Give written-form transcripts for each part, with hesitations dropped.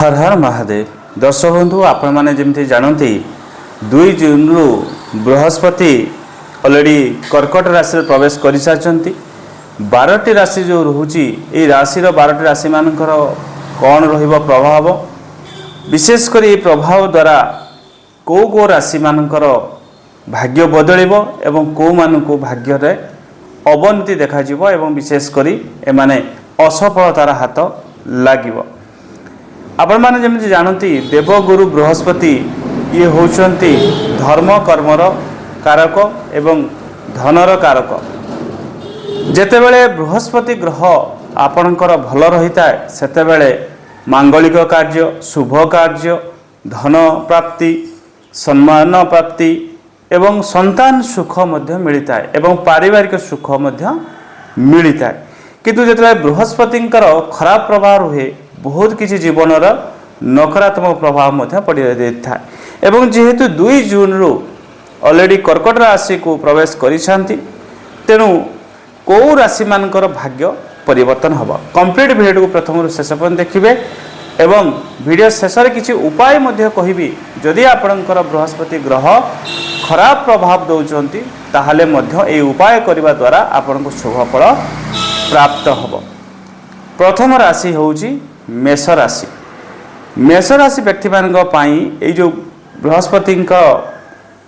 हर हर महादेव दर्शक बंधु आपण मैंने जमी जानते 2 जून रु बृहस्पति अलरेडी कर्कट राशि प्रवेश कर सारी 12टी राशि जो रोचे ये राशि 12टी राशि मान कौन प्रभाव विशेषकर ये प्रभाव द्वारा कौ राशि मानकर भाग्य बदल एवं कौ मान भाग्य रे अवनति देखा एवं विशेषकर एमाने असफलतार हाथ लगे। आपण मैंने जमी जानती देवगुरु बृहस्पति ये होचंती धर्म कर्मर कारक एवं धनर कारक। जेतेबेले बृहस्पति ग्रह आपणकर भल रही है सेतेबेले मांगलिक कार्य शुभ कार्य धन प्राप्ति सम्मान प्राप्ति एवं संतान सुख मध्य मिलता है एवं पारिवारिक सुख मध्य मिलता है। किंतु जेतेबेले बृहस्पतिंकर खराब प्रभाव रुहे बहुत किसी जीवन नकारात्मक प्रभाव पड़ था एवं जेहेतु 2 जून रु अलरेडी कर्कट राशि को प्रवेश करिसेंती तेणु कौ राशि मानकर भाग्य परिवर्तन हम कंप्लीट वीडियो को प्रथम शेष पर्यंत देखिए एवं वीडियो शेष में किसी उपाय कहबी जदि आपणकर बृहस्पति ग्रह खराब प्रभाव दौरान ताहले ये उपाय करने द्वारा आपन को शुभ फल प्राप्त हम। प्रथम राशि होउची मेष राशि। मेष राशि व्यक्ति मान ये जो बृहस्पति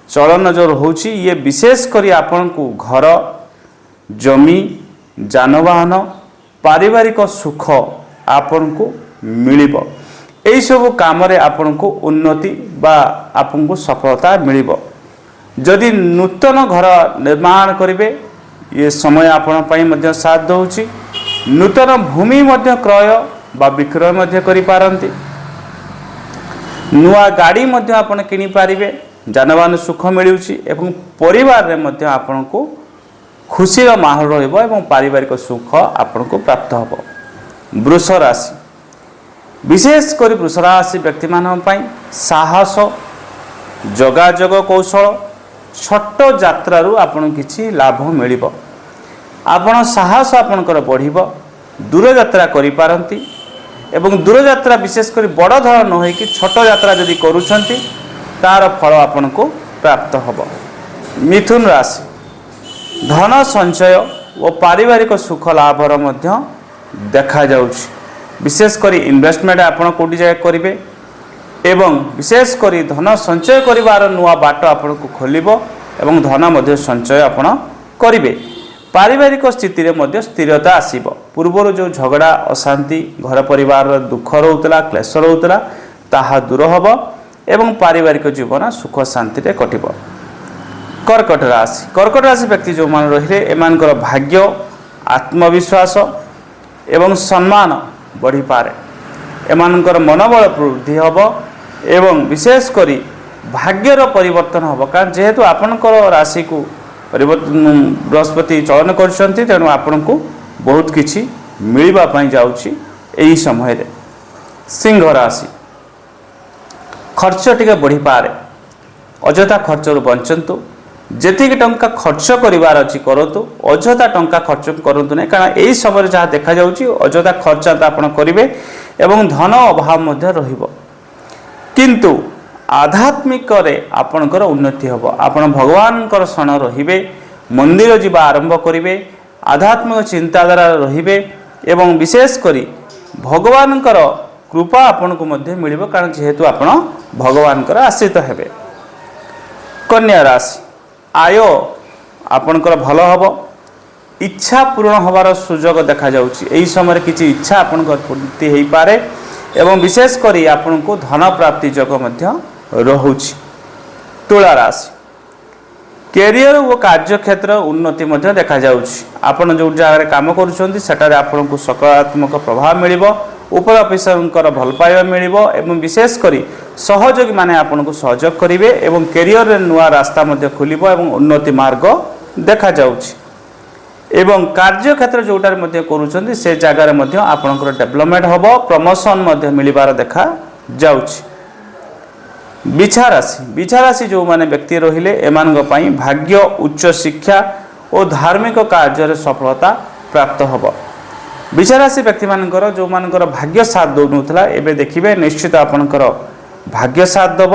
चलन जो रोचे ये विशेष करी आपन को घर जमी जानवाहन पारिवारिक सुख आपन को मिलिबो। एई सब काम रे आपन को उन्नति बा आपन को सफलता मिलिबो। जदि नूतन घर निर्माण करिवे ये समय आपन पई मध्य साथ दउची। नूतन भूमि मध्य क्रय बा विक्रय मध्य करि पारंती। नुआ गाड़ी मध्य आपन किनि पारिबे जानवाहन सुख मिलुची एवं परिवार रे मध्य आपन को खुशी रो माहौल रहइबो एवं पारिवारिक सुख आपन को प्राप्त हबो। वृष राशि विशेष करी वृष राशि व्यक्ति मान पई साहस जोगाजोग कौशल छोट यात्रारू आपन किछि लाभ मिलिबो। आपन साहस आपनकर बढ़िबो दूर यात्रा करि पारंती एवं दूर यात्रा विशेष करी बड़ धर न होई कि छोट यात्रा जदि करूछंती तार फल आपन को प्राप्त हबो। मिथुन राशि धन संचय और पारिवारिक सुख लाभर मध्य देखा जाउछि। विशेष करी इन्वेस्टमेंट आपन कोटी जाय करिवे एवं विशेष करी धन संचय करिवार नुआ बाट आपन को खोलिबो एवं धन मध्य संचय आपन करिवे। पारिवारिक स्थिति रे मध्य स्थिरता आसीबो। पूर्वर जो झगड़ा अशांति घर परिवार दुख रोउतला क्लेश रोउतला ताहा दूर हबो एवं पारिवारिक जीवन सुख शांति रे कटिबो। कर्कट राशि व्यक्ति जो मान रहिले एमानकर भाग्य आत्मविश्वास एवं सम्मान बढ़ी पारे। एमानकर मनोबल वृद्धि हबो एवं विशेष करी भाग्यर परिवर्तन हबो। कारण जेहेतु आपनकर राशि को परिवर्तन बृहस्पति चलन करछंती तेणु आपन को बहुत किछि मिलबा पई जाउछि। एही समय रे सिंह राशि खर्च टिके बढ़ी पारे अजथा खर्च रु बंचंतु। जेतिक टंका खर्च करिवार अछि करंतु अजथा टंका खर्च करंतु नै कारण एही समय जहाँ देखा जाउछि अजथा खर्च आपन करिवे एवं धन अभाव मध्य रहिबो। किंतु आध्यात्मिक रे आपनकर उन्नति हबो। आपण भगवानकर शरण रहिबे मंदिर जीवा आरंभ करिवे आध्यात्मिक चिंताधारा रहिबे एवं विशेष करी भगवानकर कृपा आपन को मध्य मिलिबो कारण जेहेतु आपण भगवानकर आश्रित हेबे। कन्या राशि आय आपनकर भल हबो इच्छा पूर्ण होबार सुजोग देखा जाउछि। एही समय किछि इच्छा आपनकर पूर्ति हेई पारे एवं विशेष करी आपन को धन प्राप्ति योग मध्य रहुछि। तुला राशि कैरियर और कार्य क्षेत्र उन्नति मध्य देखा जाउछि। आपन जो जगह काम करूछंती सेटारे आपन को सकारात्मक प्रभाव मिलिबो। ऊपर ऑफिसरंकर भल पाइबा मिलिबो एवं विशेष करी सहयोगी माने आपन को सहयोग करिवे एवं कैरियर रे नुआ रास्ता मध्य खुलिबो एवं उन्नति मार्ग देखा जाउछि। एवं कार्य क्षेत्र जोटार मध्य करूछंती से जगह रे मध्य आपनकर डेवलपमेंट हबो प्रमोशन मध्य मिलिबार देखा जाउछि। बिछा राशि जो माने व्यक्ति रहिले एमान पई भाग्य उच्च शिक्षा और धार्मिक कार्य रे सफलता प्राप्त हबो। विषराशि व्यक्ति मानकर जो मानकर भाग्य साथ दौनुला एवं देखिए निश्चित आपणकर भाग्य साथ दब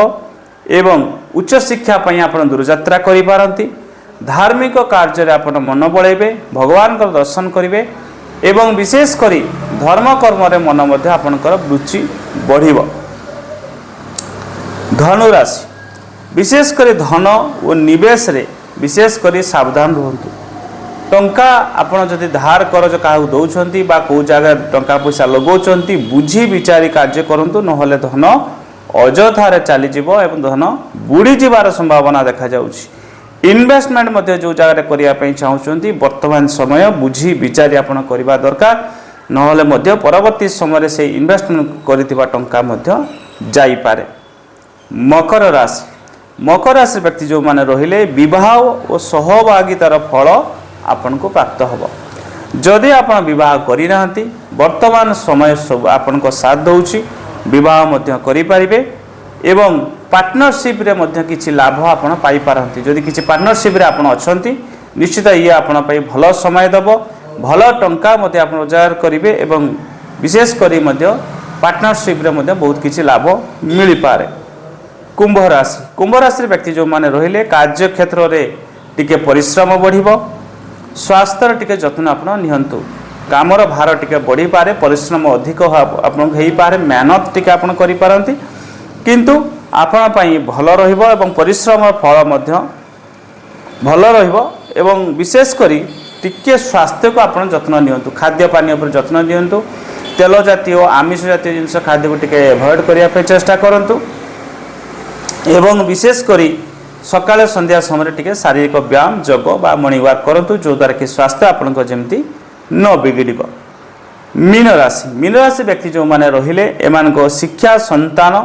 एवं उच्च शिक्षा आप दूरयात्रा करिपारंती धार्मिक कार्य आपण मन बड़ेबे भगवान दर्शन करेंगे एवं विशेषकर धर्म कर्म मन मध्य आपणकर रुचि बढ़िब। धनुराशि विशेषकर धन और निवेश रे विशेषकर सावधान रुहतु। टंका आपण जदि धार करज क्या दौरान बा कौ जगह टंका पैसा लगाउछंती बुझी विचारी कार्य करंतु नहले धन अଯଥାରେ ଚାଲିଯିବ ଏବଂ ଧନ ବୁଡ଼ିଯିବାର ସମ୍ଭାବନା ଦେଖାଯାଉଛି। इन्वेस्टमेंट मध्य जो जगह करिया पई चाहुचंती वर्तमान समय बुझी विचारी आपण करिबा दरकार नहले मध्य परवर्ती समय से इन्वेस्टमेंट करितिबा टंका मध्य जाई पारे। मकर राशि व्यक्ति जो माने रहिले विवाह और सहभागितार फल आपन को प्राप्त होबो। जदि आपण विवाह करि नाहंती वर्तमान समय सब आपन को साथ दउची विवाह मध्य करि परिबे एवं पार्टनरशिप रे मध्य किछि लाभ आपण पाई पारंती। जदि किछि पार्टनरशिप रे आपण अछंती निश्चित ये आपण पई भलो समय दबो भलो टंका मध्य आपण रोजगार करिवे एवं विशेष करी मध्य पार्टनरशिप रे मध्य बहुत किछि लाभ मिलि पारे। कुंभ राशि व्यक्ति जो माने रहिले कार्य क्षेत्र रे टिके परिश्रम बढ़िबो स्वास्थ्य टिके जत्न आपण निहंतु कामर भार टिके बढ़ी पारे परिश्रम अधिक आपण हेई पारे मेहनत टिके आपण करि पारंती किंतु आपण पई भलो रहिबो एवं परिश्रम फल मध्य भलो रहिबो एवं विशेष करी टिके स्वास्थ्य को आपण जत्न नियंतु खाद्य पानी पर जत्न नियंतु तेल जातीय आमिष जातीय जिनस खाद्य को टिके अवॉइड करिया पे चेष्टा करंतु एवं विशेष करी सकाळे संध्या समय टिके शारीरिक व्यायाम योग बा मॉर्निंग वॉक करंतु जो द्वारा कि स्वास्थ्य आपण को जेमती न बिगड़िबो। मीन राशि व्यक्ति जो माने रहिले एमान को शिक्षा संतान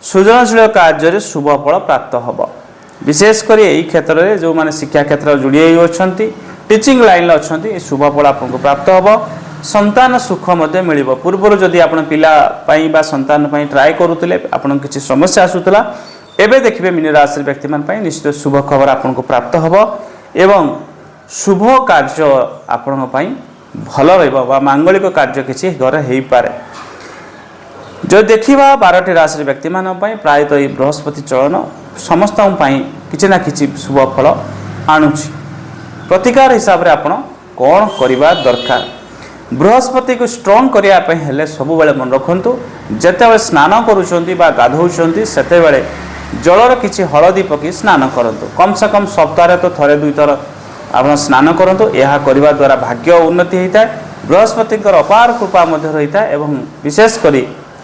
सृजनशील कार्य शुभ फल प्राप्त होब। विशेषकर यही क्षेत्र में जो माने शिक्षा क्षेत्र जोड़ी होती टीचिंग लाइन अच्छी शुभ फल आपको प्राप्त होब। संतान सुख मध्य मिलिबो पूर्व जदि आपण पिला पई बा संतान पई ट्राई करूतले आपण किछि समस्या आसुतला एबे देखिबे मीन राशि व्यक्ति मान पई निश्चित शुभ खबर आपको प्राप्त होब एवं शुभ कार्य आपण पई भल रहइबो बा मांगलिक कार्य किछि घर हेई पारे। जो देखा 12टी राशि व्यक्ति मान प्रायतः बृहस्पति चलन समस्त किसी ना कि शुभ फल आणुची प्रतिकार हिसाब से आपण कौन करवा दरकार बृहस्पति को स्ट्रंग करने सब बेले मन रखु जिते स्नान करुँच गाधौंट से जलर किसी हलदी पकई स्नान करूँ कम से कम सप्ताह तो थे 2 थर आप स्नान करूँ यह करने द्वारा भाग्य उन्नति होता है बृहस्पति अपार कृपा रही है एवं विशेषकर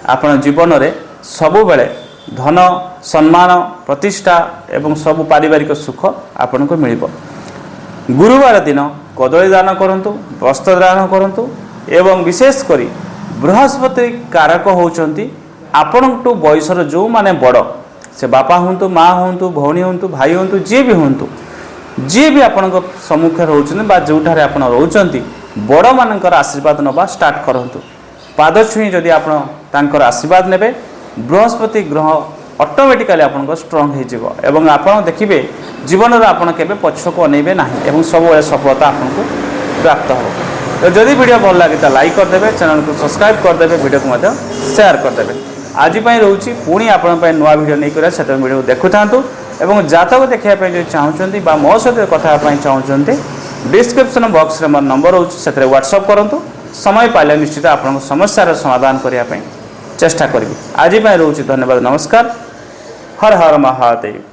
आपण जीवन रे सबु बेले धन सम्मान प्रतिष्ठा एवं सब पारिवारिक सुख आपन को मिलिबो। गुरुवार दिन कदली दान करंतु वस्त्र दान करंतु एवं विशेष करी बृहस्पति कारक होउचंती आपनटू बयसर जो माने बड़ से बापा हुंतु माँ हुंतु भौणी हुंतु भाई हुंतु जी भी आपण सम्मुख रोचन बा जोठारे आपण रोचंती बड़ मानकर आशीर्वाद नबा स्टार्ट करंतु पाद छुई जदि आपण तांकर आशीर्वाद नेबे बृहस्पति ग्रह ऑटोमेटिकली आपन को स्ट्रांग हो जिवो एवं आपण देखिबे जीवन रे आपण केबे पछको अनेबे नाही एवं सब सफलता आपन को प्राप्त हो। तो जदि वीडियो भल लागे तो लाइक कर देबे चैनल को सब्सक्राइब कर देबे वीडियो को मध्य शेयर कर देबे। आज पई रहउची पुणी आपण पई नवा वीडियो नै करे सेटा वीडियो देखु थांतु एवं जातक देखिया पई जो चाहुचंती बा मो सहित कथा पई चाहुचंती डिस्क्रिप्शन बॉक्स रे मोर नंबर होउची सेतरे व्हाट्सएप करंतु समय पाइले निश्चित आपन समस्या समाधान करने चेष्टा करी। आज रोचे धन्यवाद नमस्कार हर हर महादेव।